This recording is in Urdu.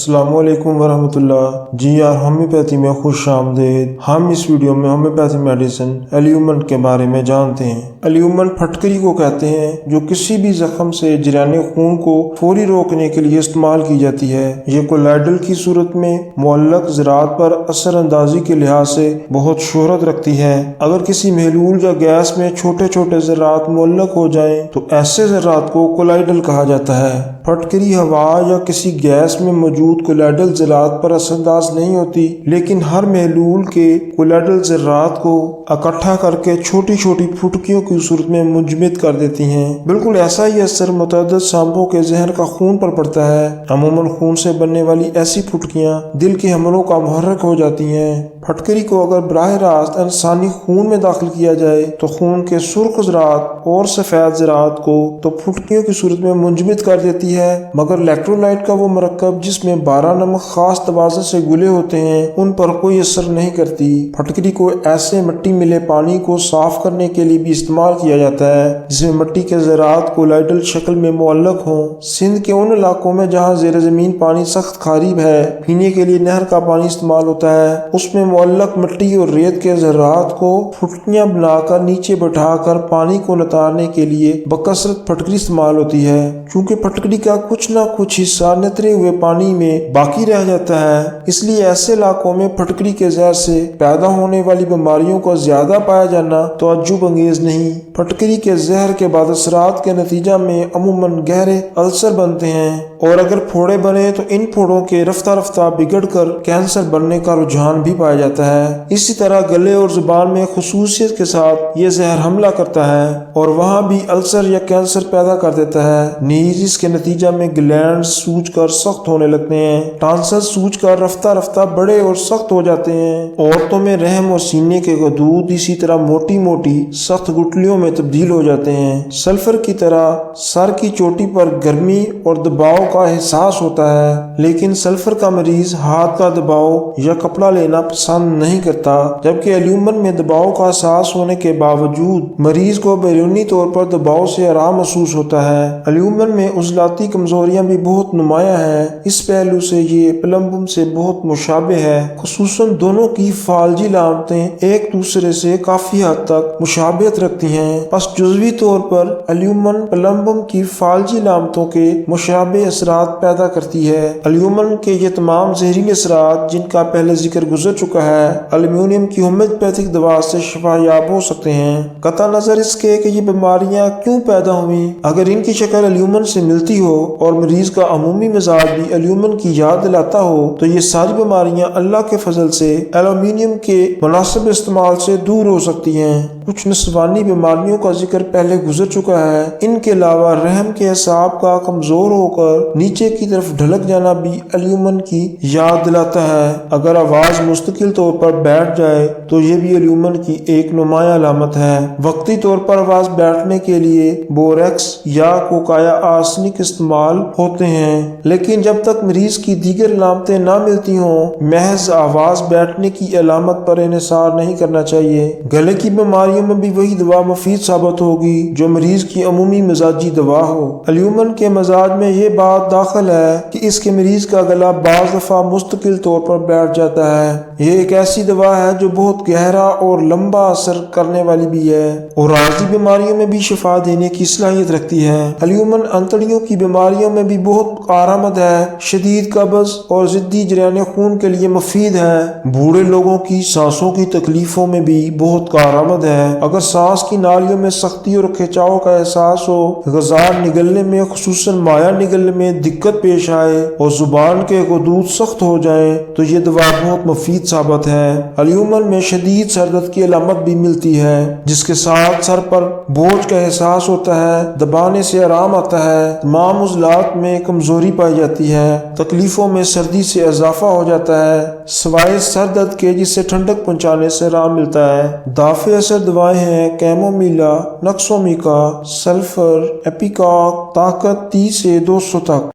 السلام علیکم ورحمۃ اللہ۔ جی یار، ہومیوپیتھی میں خوش آمدید۔ ہم اس ویڈیو میں ہومیوپیتھی میڈیسن الیومنٹ کے بارے میں جانتے ہیں۔ الیومنٹ پھٹکری کو کہتے ہیں جو کسی بھی زخم سے جریان خون کو فوری روکنے کے لیے استعمال کی جاتی ہے۔ یہ کولائڈل کی صورت میں معلق ذرات پر اثر اندازی کے لحاظ سے بہت شہرت رکھتی ہے۔ اگر کسی محلول یا گیس میں چھوٹے چھوٹے ذرات معلق ہو جائیں تو ایسے ذرات کو کولائڈل کہا جاتا ہے۔ پھٹکری ہوا یا کسی گیس میں موجود کولائڈل ذرات پر اثر انداز نہیں ہوتی، لیکن ہر محلول کے کولائڈل ذرات کو اکٹھا کر کے چھوٹی چھوٹی پھٹکیوں کی صورت میں منجمد کر دیتی ہیں۔ بالکل ایسا ہی اثر متعدد سانپوں کے زہر کا خون پر پڑتا ہے۔ عموماً خون سے بننے والی ایسی پھٹکیاں دل کے حملوں کا محرک ہو جاتی ہیں۔ پھٹکری کو اگر براہ راست انسانی خون میں داخل کیا جائے تو خون کے سرخ ذرات اور سفید ذرات کو تو پھٹکیوں کی صورت میں منجمد کر دیتی ہے، مگر الیکٹرولائٹ کا وہ مرکب جس میں 12 نمک خاص توازن سے گلے ہوتے ہیں ان پر کوئی اثر نہیں کرتی۔ پھٹکری کو ایسے مٹی ملے پانی کو صاف کرنے کے لیے بھی استعمال کیا جاتا ہے جس میں مٹی کے ذرات کولائڈل شکل میں معلق ہوں۔ سندھ کے ان علاقوں میں جہاں زیر زمین پانی سخت خاریب ہے، پینے کے لیے نہر کا پانی استعمال ہوتا ہے، اس میں معلق مٹی اور ریت کے ذرات کو پھٹکیاں بنا کر نیچے بٹھا کر پانی کو نتارنے کے لیے بکثرت پھٹکری استعمال ہوتی ہے۔ چونکہ پھٹکری کا کچھ نہ کچھ حصہ نترے ہوئے پانی میں باقی رہ جاتا ہے، اس لیے ایسے علاقوں میں پھٹکری کے زہر سے پیدا ہونے والی بیماریوں کا زیادہ پایا جانا تعجب انگیز نہیں۔ پھٹکری کے زہر کے بعد اثرات کے نتیجہ میں عموماً گہرے السر بنتے ہیں، اور اگر پھوڑے بنے تو ان پھوڑوں کے رفتہ رفتہ بگڑ کر کینسر بننے کا رجحان بھی پایا جاتا ہے۔ اسی طرح گلے اور زبان میں خصوصیت کے ساتھ یہ زہر حملہ کرتا ہے اور وہاں بھی السر یا کینسر پیدا کر دیتا ہے۔ نیز اس کے نتیجہ میں گلینڈ سوج کر سخت ہونے لگتے ہیں، ٹانسل سوج کر رفتہ رفتہ بڑے اور سخت ہو جاتے ہیں۔ عورتوں میں رحم اور سینے کے غدود اسی طرح موٹی موٹی سخت گٹلیوں میں تبدیل ہو جاتے ہیں۔ سلفر کی طرح سر کی چوٹی پر گرمی اور دباؤ کا احساس ہوتا ہے، لیکن سلفر کا مریض ہاتھ کا دباؤ یا کپڑا لینا پسند نہیں کرتا، جبکہ الیومن میں دباؤ کا احساس ہونے کے باوجود مریض کو بیرونی طور پر دباؤ سے آرام محسوس ہوتا ہے۔ الیومن میں عضلاتی کمزوریاں بھی بہت نمایاں ہیں۔ اس پہلو سے یہ پلمبم سے بہت مشابہ ہے، خصوصاً دونوں کی فالجی علامتیں ایک دوسرے سے کافی حد تک مشابہت رکھتی ہیں۔ پس جزوی طور پر الیومن پلمبم کی فالجی علامتوں کے مشابہ اثرات پیدا کرتی ہے۔ الیومن کے یہ تمام زہریلے اثرات جن کا پہلے ذکر گزر چکا ہے، ایلومینیم کی ہومیوپیتھک دوا سے شفا یاب ہو سکتے ہیں۔ قطع نظر اس کے کہ یہ بیماریاں کیوں پیدا ہوئیں، اگر ان کی شکل الیومن سے ملتی ہو اور مریض کا عمومی مزاج بھی الیومن کی یاد دلاتا ہو تو یہ ساری بیماریاں اللہ کے فضل سے ایلومینیم کے مناسب استعمال سے دور ہو سکتی ہیں۔ کچھ نسوانی بیماریوں کا ذکر پہلے گزر چکا ہے، ان کے علاوہ رحم کے اعصاب کا کمزور ہو کر نیچے کی طرف ڈھلک جانا بھی الیومن کی یاد دلاتا ہے۔ اگر آواز مستقل طور پر بیٹھ جائے تو یہ بھی الیومن کی ایک نمایاں علامت ہے۔ وقتی طور پر آواز بیٹھنے کے لیے بوریکس یا کوکایا آرسنک استعمال ہوتے ہیں، لیکن جب تک مریض کی دیگر علامتیں نہ ملتی ہوں محض آواز بیٹھنے کی علامت پر انحصار نہیں کرنا چاہیے۔ گلے کی بیماریوں میں بھی وہی دوا مفید ثابت ہوگی جو مریض کی عمومی مزاجی دوا ہو۔ الیومن کے مزاج میں یہ بات داخل ہے کہ اس کے مریض کا گلا بعض دفعہ مستقل طور پر بیٹھ جاتا ہے۔ یہ ایک ایسی دوا ہے جو بہت گہرا اور لمبا اثر کرنے والی بھی ہے اور عارضی بیماریوں میں بھی شفا دینے کی صلاحیت رکھتی ہے۔ الیومن انتڑیوں کی بیماریوں میں بھی بہت کارآمد ہے، شدید قبض اور ضدی جریان خون کے لیے مفید ہے۔ بوڑھے لوگوں کی سانسوں کی تکلیفوں میں بھی بہت کارآمد ہے۔ اگر سانس کی نالیوں میں سختی اور کھچاؤ کا احساس ہو، غذا نگلنے میں خصوصاً مائع نگلنے میں دقت پیش آئے اور زبان کے غدود سخت ہو جائیں تو یہ دوا بہت مفید ثابت ہے۔ الیومن میں شدید سر درد کی علامت بھی ملتی ہے، جس کے ساتھ سر پر بوجھ کا احساس ہوتا ہے، دبانے سے آرام آتا ہے، تمام عضلات میں کمزوری پائی جاتی ہے، تکلیفوں میں سردی سے اضافہ ہو جاتا ہے سوائے سر درد کے جس سے ٹھنڈک پہنچانے سے آرام ملتا ہے۔ دافع اثر دوائیں ہیں کیمومیلا، نکسومیکا، سلفر، ایپیکاک، طاقت 30 سے 200 تک۔